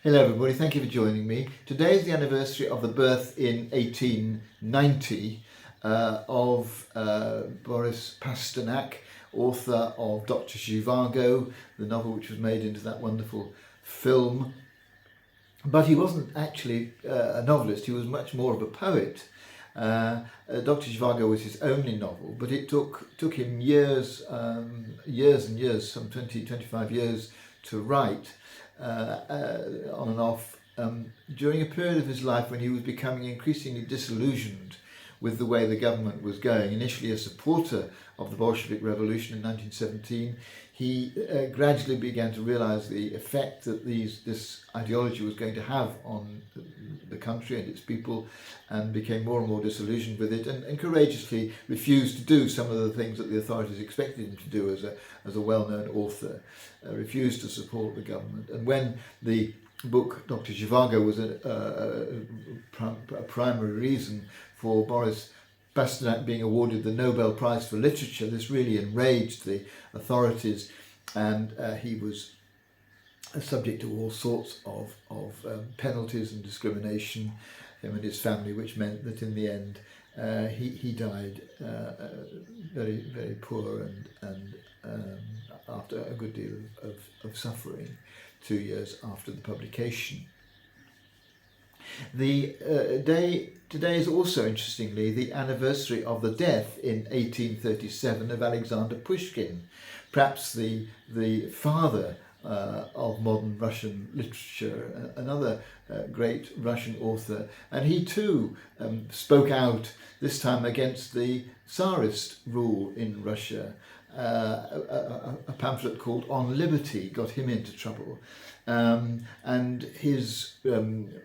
Hello everybody, thank you for joining me. Today is the anniversary of the birth in 1890 of Boris Pasternak, author of Dr. Zhivago, the novel which was made into that wonderful film. But he wasn't actually a novelist, he was much more of a poet. Dr. Zhivago was his only novel, but it took him years and years, some 25 years to write, on and off, during a period of his life when he was becoming increasingly disillusioned with the way the government was going. Initially a supporter of the Bolshevik Revolution in 1917, he gradually began to realise the effect that this ideology was going to have on the country and its people, and became more and more disillusioned with it, and courageously refused to do some of the things that the authorities expected him to do as a well-known author, refused to support the government. And when the book Dr. Zhivago was a primary reason for Boris Pasternak being awarded the Nobel Prize for Literature, this really enraged the authorities, and he was subject to all sorts of penalties and discrimination, him and his family, which meant that in the end he died very, very poor and after a good deal of suffering 2 years after the publication. Today is also, interestingly, the anniversary of the death in 1837 of Alexander Pushkin, perhaps the father of modern Russian literature, another great Russian author. And he too spoke out, this time against the Tsarist rule in Russia. A pamphlet called On Liberty got him into trouble, and his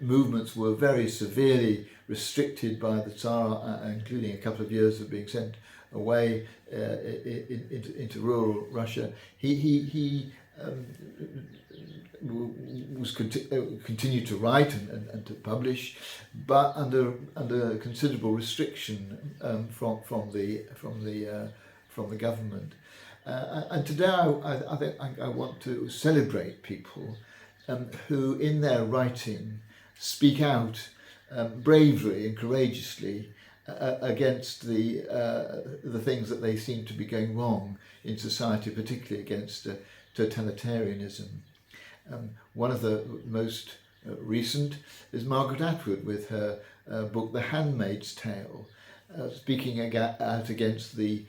movements were very severely restricted by the Tsar, including a couple of years of being sent away into rural Russia. He continued to write and to publish, but under considerable restriction from the government. And today I think I want to celebrate people who in their writing speak out bravely and courageously against the things that they seem to be going wrong in society, particularly against totalitarianism. One of the most recent is Margaret Atwood with her book The Handmaid's Tale, speaking out against the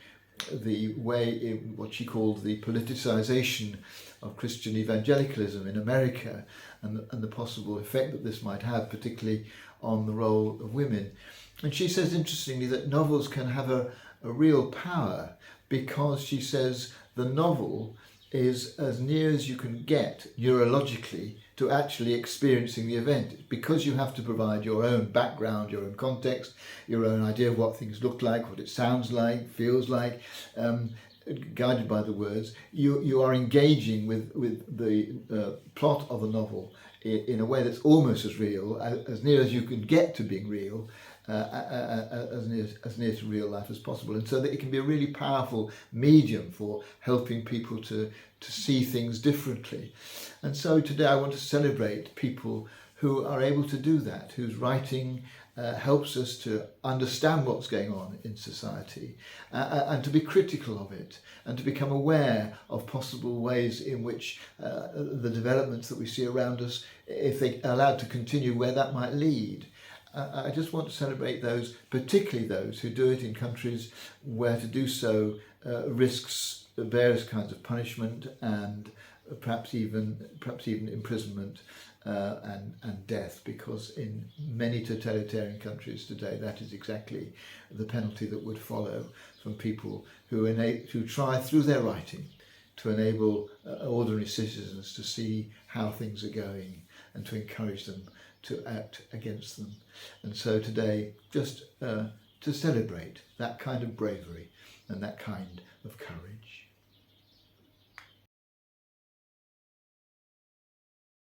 way in what she called the politicization of Christian evangelicalism in America, and the possible effect that this might have, particularly on the role of women. And she says, interestingly, that novels can have a real power, because she says the novel is as near as you can get neurologically to actually experiencing the event, because you have to provide your own background, your own context, your own idea of what things look like, what it sounds like, feels like, guided by the words. You are engaging with the plot of a novel in a way that's almost as real, as near as you can get to being real, as near to real life as possible, and so that it can be a really powerful medium for helping people to see things differently. And so today I want to celebrate people who are able to do that, whose writing helps us to understand what's going on in society, and to be critical of it, and to become aware of possible ways in which the developments that we see around us, if they are allowed to continue, where that might lead. I just want to celebrate those, particularly those who do it in countries where to do so risks various kinds of punishment, and perhaps even imprisonment and death, because in many totalitarian countries today that is exactly the penalty that would follow from people who try through their writing to enable ordinary citizens to see how things are going and to encourage them to act against them. And so today, just to celebrate that kind of bravery and that kind of courage.